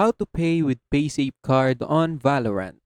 How to pay with Paysafecard on Valorant.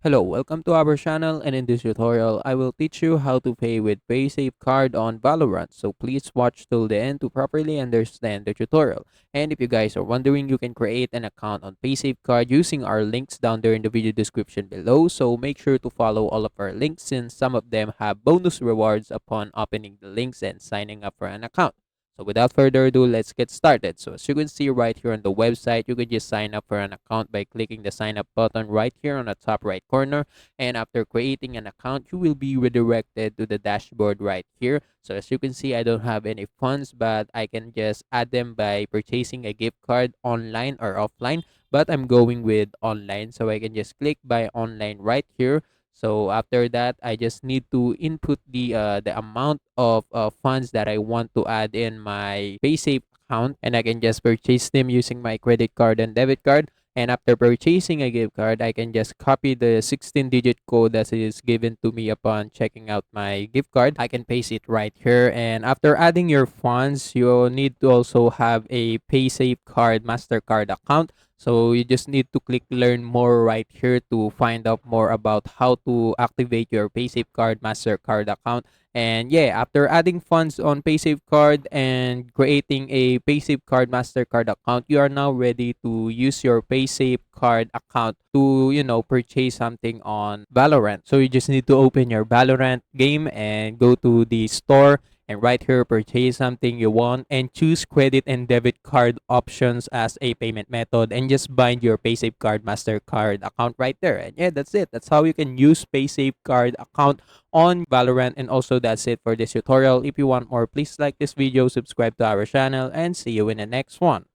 Hello, welcome to our channel, and in this tutorial, I will teach you how to pay with Paysafecard on Valorant. So please watch till the end to properly understand the tutorial. And if you guys are wondering, you can create an account on Paysafecard using our links down there in the video description below. So make sure to follow all of our links since some of them have bonus rewards upon opening the links and signing up for an account. So without further ado, let's get started. So as you can see right here on the website, you can just sign up for an account by clicking the sign up button right here on the top right corner. And after creating an account, you will be redirected to the dashboard right here. So as you can see, I don't have any funds, but I can just add them by purchasing a gift card online or offline. But I'm going with online, so I can just click buy online right here. So after that, I just need to input the amount of funds that I want to add in my Paysafe account, and I can just purchase them using my credit card and debit card. And after purchasing a gift card, I can just copy the 16-digit code that is given to me upon checking out my gift card. I can paste it right here. And after adding your funds, you need to also have a Paysafe card MasterCard account. So you just need to click learn more right here to find out more about how to activate your Paysafecard MasterCard account. And yeah, after adding funds on Paysafecard and creating a Paysafecard MasterCard account, you are now ready to use your Paysafecard account to, purchase something on Valorant. So you just need to open your Valorant game and go to the store, and right here purchase something you want and choose credit and debit card options as a payment method, and just bind your Paysafecard MasterCard account right there. And yeah, that's it. That's how you can use Paysafecard account on Valorant. And also, that's it for this tutorial. If you want more, please like this video, subscribe to our channel, and see you in the next one.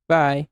Bye.